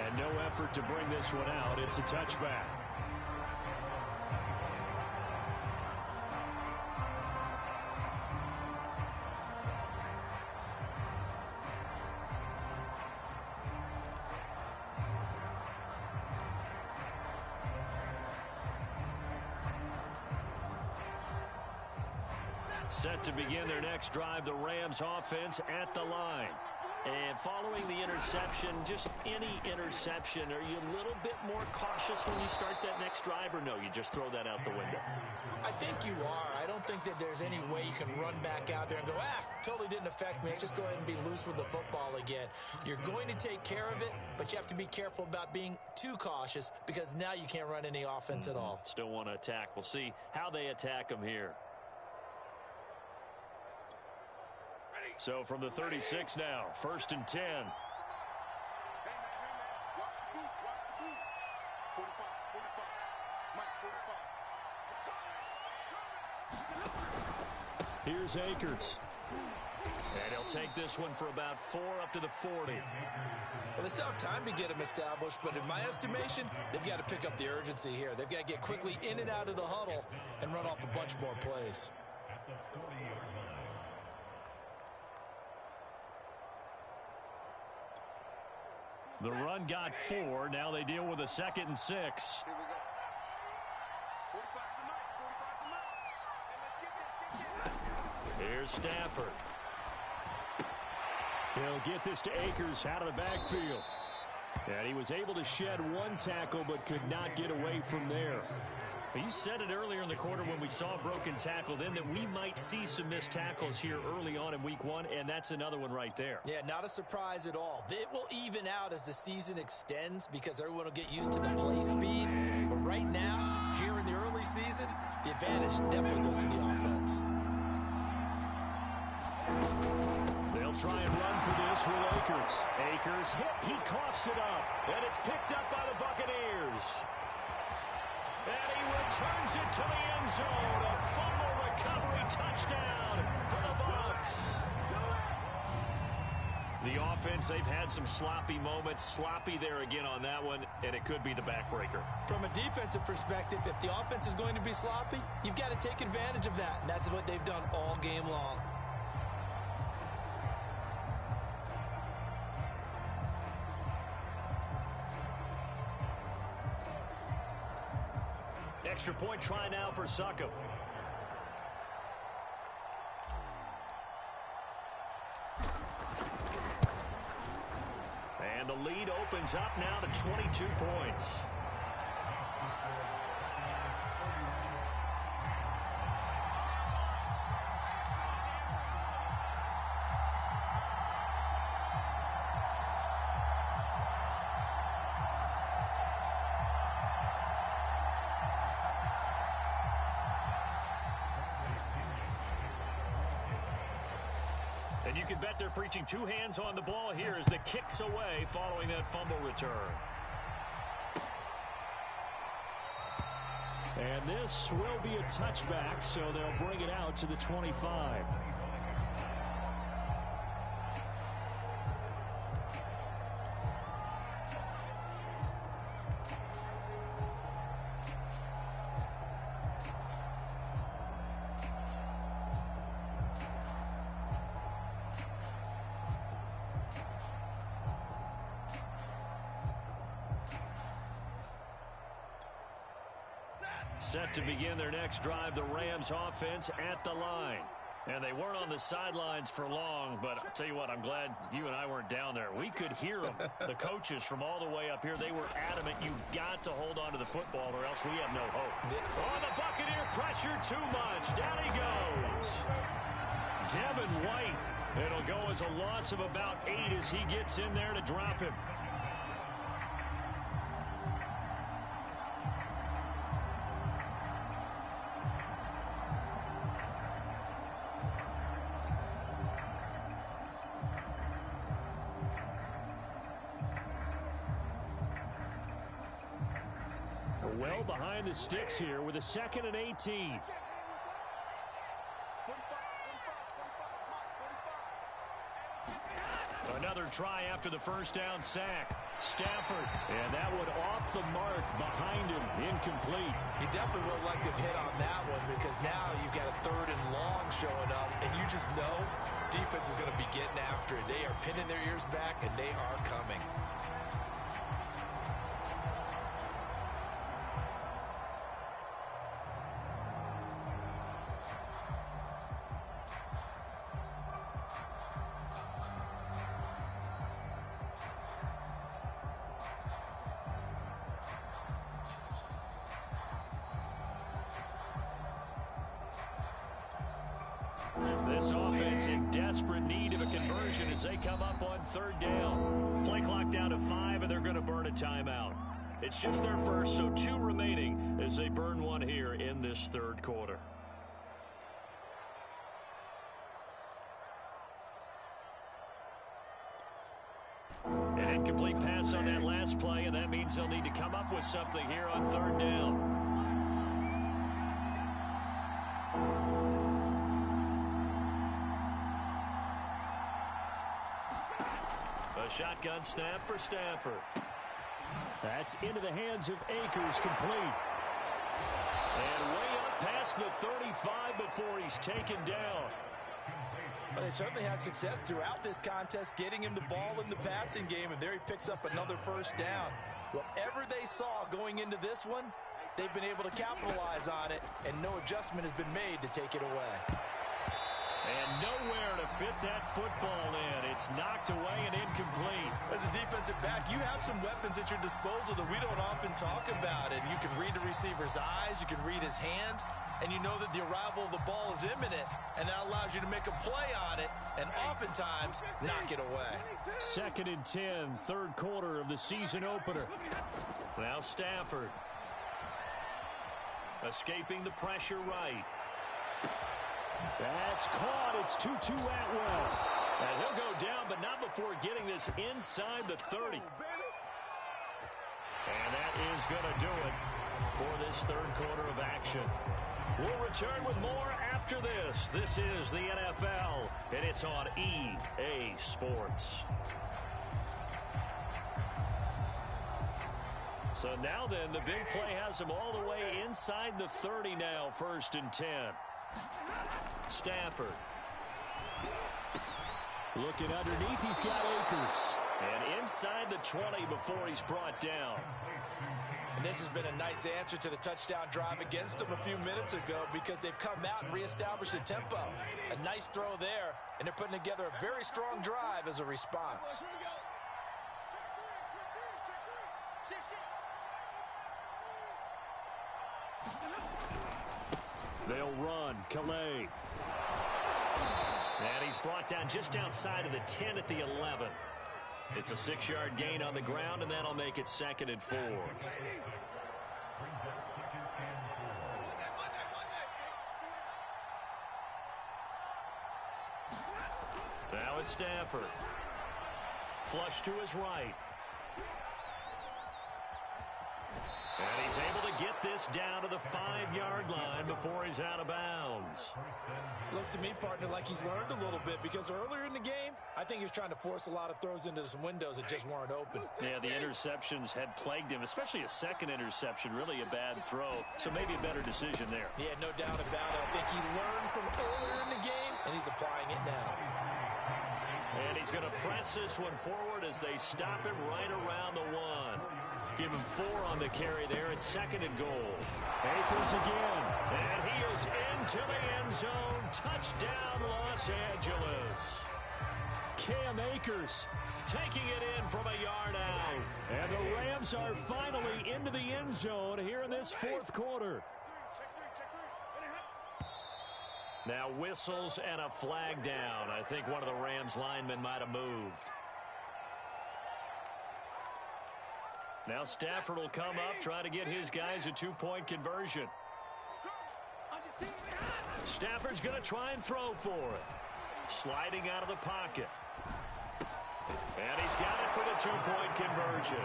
And no effort to bring this one out. It's a touchback. Set to begin their next drive, the Rams offense at the line. And following the interception, just any interception, are you a little bit more cautious when you start that next drive, or no, you just throw that out the window? I think you are. I don't think that there's any way you can run back out there and go, totally didn't affect me. Let's just go ahead and be loose with the football again. You're going to take care of it, but you have to be careful about being too cautious because now you can't run any offense at all. Still want to attack. We'll see how they attack them here. So from the 36 now, 1st and 10. Hey, man, watch the boot, 45, Mike, 45. Here's Akers. And he'll take this one for about 4 up to the 40. Well, they still have time to get him established, but in my estimation, they've got to pick up the urgency here. They've got to get quickly in and out of the huddle and run off a bunch more plays. The run got 4. Now they deal with a 2nd and 6. Here we go. 45 to Mike, 45 to Mike. Hey, let's get this. Here's Stafford. He'll get this to Akers out of the backfield. And he was able to shed one tackle but could not get away from there. You said it earlier in the quarter when we saw a broken tackle then that we might see some missed tackles here early on in week 1, and that's another one right there. Yeah, not a surprise at all. It will even out as the season extends because everyone will get used to the play speed. But right now, here in the early season, the advantage definitely goes to the offense. They'll try and run for this with Akers. Akers hit, he coughs it up, and it's picked up by the Buccaneers. And he returns it to the end zone. A fumble recovery touchdown for the Bucs. The offense, they've had some sloppy moments. Sloppy there again on that one, and it could be the backbreaker. From a defensive perspective, if the offense is going to be sloppy, you've got to take advantage of that. And that's what they've done all game long. Extra point try now for Succop. And the lead opens up now to 22 points. And you can bet they're preaching 2 hands on the ball here as the kick's away following that fumble return. And this will be a touchback, so they'll bring it out to the 25. Set to begin their next drive, the Rams offense at the line. And they weren't on the sidelines for long, but I'll tell you what, I'm glad you and I weren't down there. We could hear them, the coaches from all the way up here. They were adamant, you've got to hold on to the football or else we have no hope. Oh, the Buccaneer pressure too much. Down he goes. Devin White. It'll go as a loss of about 8 as he gets in there to drop him. Well behind the sticks here with a 2nd and 18. Another try after the first down sack. Stafford, and that one off the mark behind him, incomplete. He definitely would have liked to have hit on that one because now you've got a 3rd and long showing up, and you just know defense is going to be getting after it. They are pinning their ears back, and they are coming. This offense in desperate need of a conversion as they come up on 3rd down. Play clock down to 5, and they're going to burn a timeout. It's just their first, so 2 remaining as they burn one here in this 3rd quarter. An incomplete pass on that last play, and that means they'll need to come up with something here on 3rd down. A shotgun snap for Stafford. That's into the hands of Akers, complete. And way up past the 35 before he's taken down. But they certainly had success throughout this contest, getting him the ball in the passing game, and there he picks up another first down. Whatever they saw going into this one, they've been able to capitalize on it, and no adjustment has been made to take it away. And nowhere to fit that football in. It's knocked away and incomplete. As a defensive back, you have some weapons at your disposal that we don't often talk about. And you can read the receiver's eyes, you can read his hands, and you know that the arrival of the ball is imminent. And that allows you to make a play on it and oftentimes knock it away. 2nd and 10, 3rd quarter of the season opener. Now Stafford. Escaping the pressure right. That's caught. It's 2-2 Atwell. And he'll go down, but not before getting this inside the 30. And that is going to do it for this 3rd quarter of action. We'll return with more after this. This is the NFL, and it's on EA Sports. So now then, the big play has them all the way inside the 30 now, 1st and 10. Stafford. Looking underneath, he's got Akers. And inside the 20 before he's brought down. And this has been a nice answer to the touchdown drive against them a few minutes ago because they've come out and reestablished the tempo. A nice throw there, and they're putting together a very strong drive as a response. They'll run. Calais. And he's brought down just outside of the 10 at the 11. It's a 6-yard gain on the ground, and that'll make it 2nd and 4. Now it's Stafford. Flush to his right. And he's able to get this down to the 5-yard line before he's out of bounds. Looks to me, partner, like he's learned a little bit, because earlier in the game, I think he was trying to force a lot of throws into some windows that just weren't open. Yeah, the interceptions had plagued him, especially a second interception, really a bad throw. So maybe a better decision there. Yeah, no doubt about it. I think he learned from earlier in the game, and he's applying it now. And he's going to press this one forward as they stop him right around the 1. Give him 4 on the carry there at 2nd and goal. Akers again. And he is into the end zone. Touchdown, Los Angeles. Cam Akers taking it in from a yard out. And the Rams are finally into the end zone here in this 4th quarter. Now whistles and a flag down. I think one of the Rams linemen might have moved. Now Stafford will come up, try to get his guys a 2-point conversion. Stafford's going to try and throw for it. Sliding out of the pocket. And he's got it for the 2-point conversion.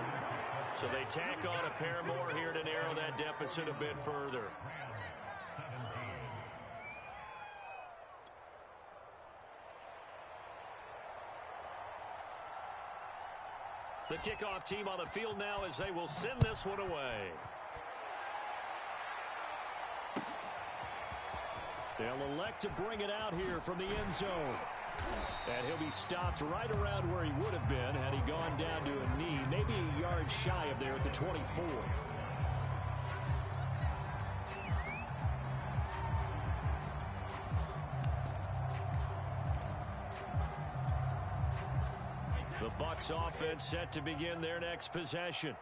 So they tack on a pair more here to narrow that deficit a bit further. The kickoff team on the field now as they will send this one away. They'll elect to bring it out here from the end zone. And he'll be stopped right around where he would have been had he gone down to a knee, maybe a yard shy of there at the 24. The Bucs offense set to begin their next possession.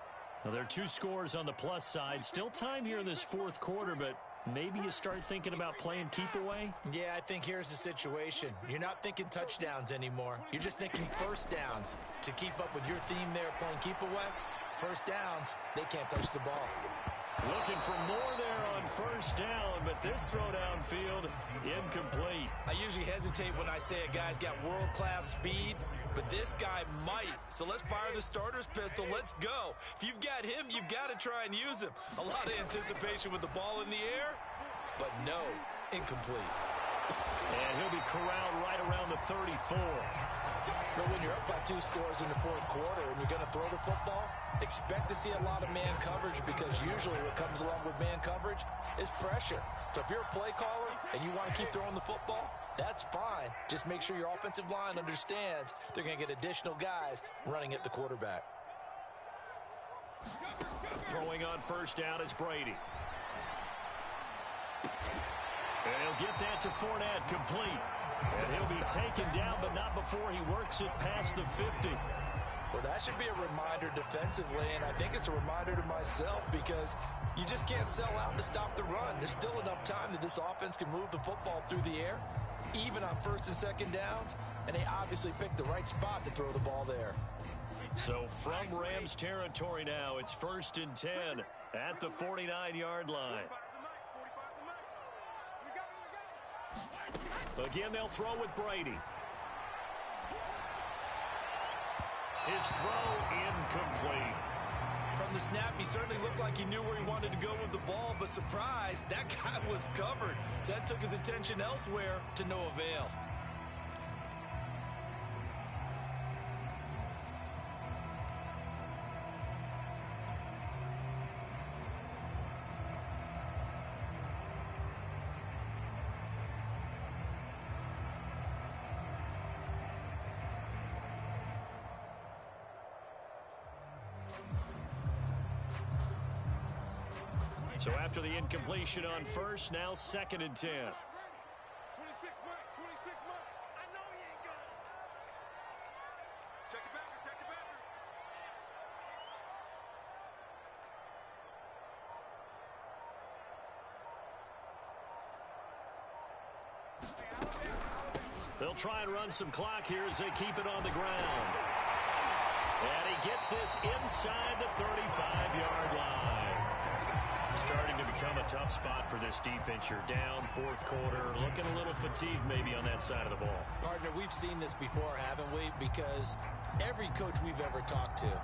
Now, there are 2 scores on the plus side. Still time here in this 4th quarter, but maybe you start thinking about playing keep away? Yeah, I think here's the situation. You're not thinking touchdowns anymore. You're just thinking first downs. To keep up with your theme there, playing keep away, first downs, they can't touch the ball. Looking for more there on first down, but this throw downfield incomplete. I usually hesitate when I say a guy's got world-class speed, but this guy might. So let's fire the starter's pistol. Let's go. If you've got him, you've got to try and use him. A lot of anticipation with the ball in the air, but no, incomplete. And he'll be corralled right around the 34. But when you're up by 2 scores in the 4th quarter and you're going to throw the football, expect to see a lot of man coverage, because usually what comes along with man coverage is pressure. So if you're a play caller and you want to keep throwing the football, that's fine. Just make sure your offensive line understands they're going to get additional guys running at the quarterback. Throwing on first down is Brady. And he'll get that to Fournette, complete. And he'll be taken down, but not before he works it past the 50. Well, that should be a reminder defensively, and I think it's a reminder to myself, because you just can't sell out to stop the run. There's still enough time that this offense can move the football through the air, even on first and second downs, and they obviously picked the right spot to throw the ball there. So from Rams territory now, it's 1st and 10 at the 49-yard line. Again, they'll throw with Brady. His throw incomplete. From the snap, he certainly looked like he knew where he wanted to go with the ball, but surprise, that guy was covered. So that took his attention elsewhere to no avail. So after the incompletion on first, now 2nd and 10. 26 Mike. 26 Mike. I know he ain't got it. Check it back. Check it back. They'll try and run some clock here as they keep it on the ground. And he gets this inside the 35-yard line. Starting to become a tough spot for this defense. You're down 4th quarter, looking a little fatigued maybe on that side of the ball. Partner, we've seen this before, haven't we? Because every coach we've ever talked to,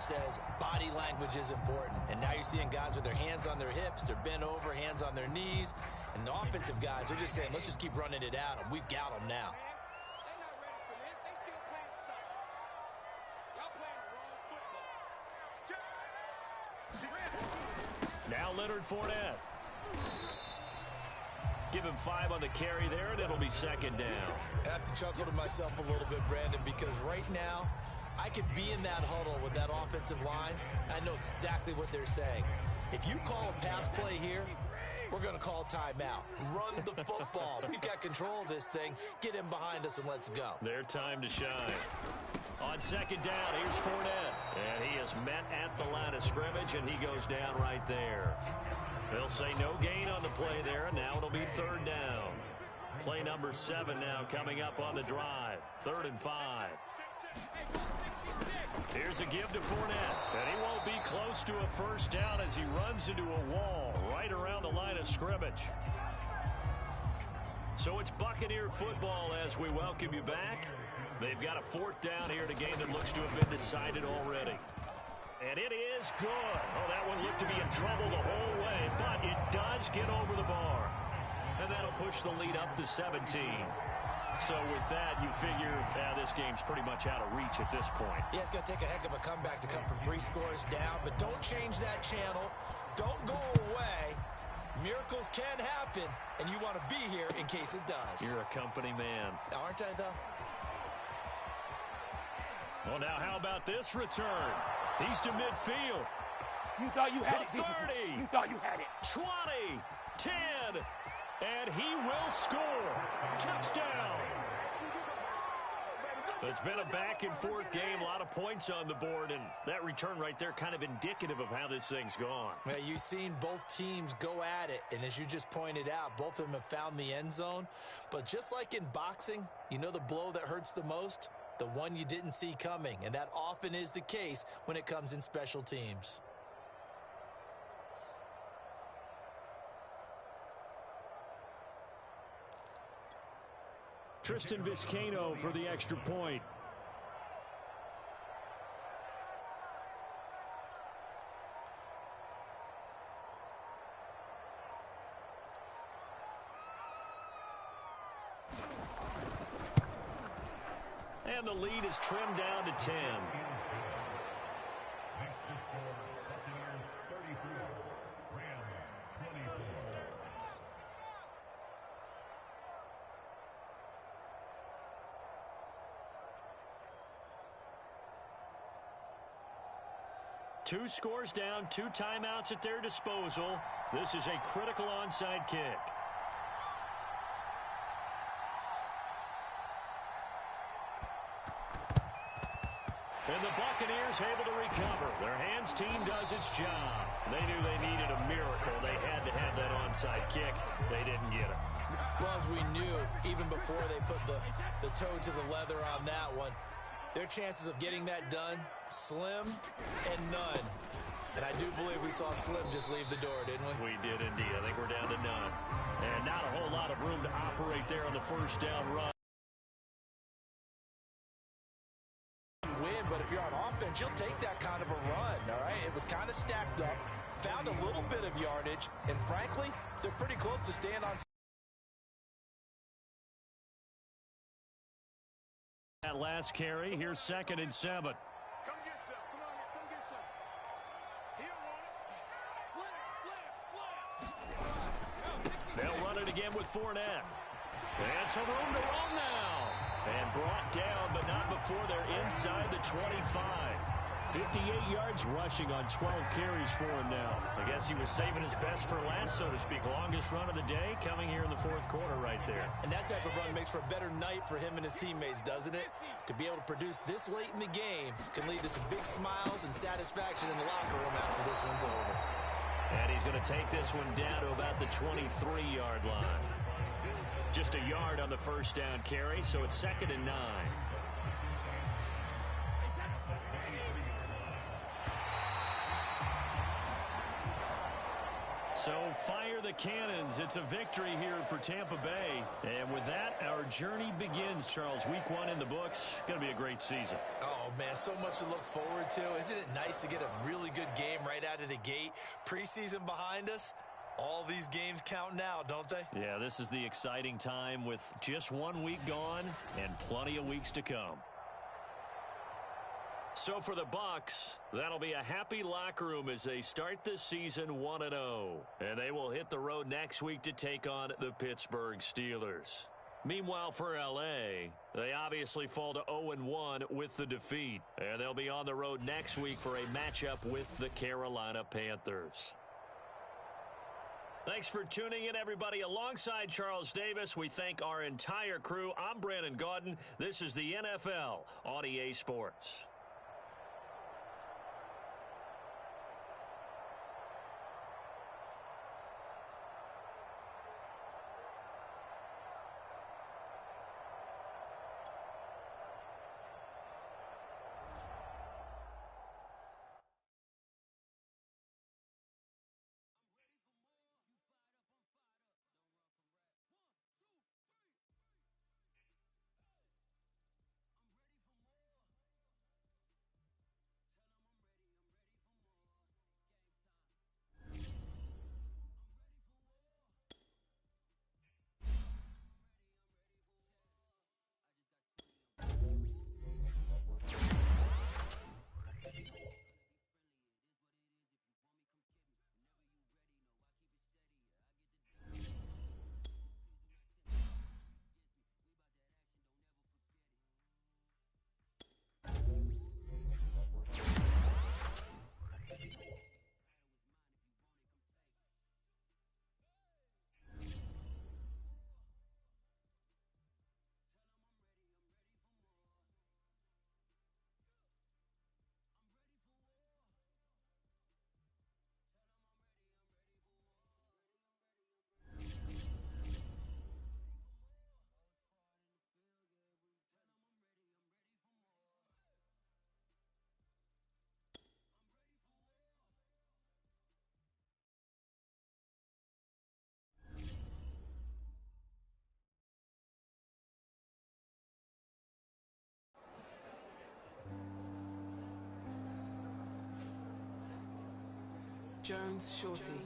says body language is important. And now you're seeing guys with their hands on their hips, they're bent over, hands on their knees. And the offensive guys, they're just saying, let's just keep running it at them. We've got them now. They're not ready for this. They still playing soccer. Y'all playing the wrong football. Now Leonard Fournette. Give him 5 on the carry there, and it'll be second down. I have to chuckle to myself a little bit, Brandon, because right now, I could be in that huddle with that offensive line. I know exactly what they're saying. If you call a pass play here, we're going to call timeout. Run the football. We've got control of this thing. Get him behind us and let's go. Their time to shine. On second down, here's Fournette. And he is met at the line of scrimmage, and he goes down right there. They'll say no gain on the play there, and now it'll be third down. Play number 7 now coming up on the drive. 3rd and 5. Here's a give to Fournette, and he won't be close to a first down as he runs into a wall right around the line of scrimmage. So it's Buccaneer football as we welcome you back. They've got a 4th down here in a game that looks to have been decided already. And it is good. Oh, that one looked to be in trouble the whole way, but it does get over the bar. And that'll push the lead up to 17. So with that, you figure this game's pretty much out of reach at this point. Yeah, it's going to take a heck of a comeback to come from 3 scores down, but don't change that channel. Don't go away. Miracles can happen, and you want to be here in case it does. You're a company man. Aren't I, though? Well, now how about this return? He's to midfield. You thought you had it, 30. You thought you had it. 20. 10. And he will score. Touchdown. It's been a back-and-forth game. A lot of points on the board, and that return right there kind of indicative of how this thing's gone. Yeah, you've seen both teams go at it, and as you just pointed out, both of them have found the end zone. But just like in boxing, you know the blow that hurts the most? The one you didn't see coming, and that often is the case when it comes in special teams. Tristan Vizcaino for the extra point. And the lead is trimmed down to 10. Two scores down, 2 timeouts at their disposal. This is a critical onside kick. And the Buccaneers able to recover. Their hands team does its job. They knew they needed a miracle. They had to have that onside kick. They didn't get it. Well, as we knew, even before they put the toe to the leather on that one, their chances of getting that done, slim and none. And I do believe we saw Slim just leave the door, didn't we? We did indeed. I think we're down to none. And not a whole lot of room to operate there on the first down run. Win, but if you're on offense, you'll take that kind of a run, all right? It was kind of stacked up, found a little bit of yardage, and frankly, they're pretty close to staying on. That last carry, here's 2nd and 7. Come get some. Come on here. Come get some. He'll want it. Slam. They'll run it again with Fournette. And some room to run now. And brought down, but not before they're inside the 25. 58 yards rushing on 12 carries for him now. I guess he was saving his best for last, so to speak. Longest run of the day coming here in the 4th quarter right there. And that type of run makes for a better night for him and his teammates, doesn't it? To be able to produce this late in the game can lead to some big smiles and satisfaction in the locker room after this one's over. And he's going to take this one down to about the 23-yard line. Just a yard on the first down carry, so it's 2nd and 9. So fire the cannons. It's a victory here for Tampa Bay. And with that, our journey begins, Charles. Week 1 in the books. Going to be a great season. Oh, man, so much to look forward to. Isn't it nice to get a really good game right out of the gate? Preseason behind us. All these games count now, don't they? Yeah, this is the exciting time with just 1 week gone and plenty of weeks to come. So for the Bucs, that'll be a happy locker room as they start this season 1-0. And they will hit the road next week to take on the Pittsburgh Steelers. Meanwhile, for L.A., they obviously fall to 0-1 with the defeat. And they'll be on the road next week for a matchup with the Carolina Panthers. Thanks for tuning in, everybody. Alongside Charles Davis, we thank our entire crew. I'm Brandon Gaudin. This is the NFL on EA Sports. Jones Shorty.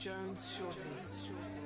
Jones Shorty.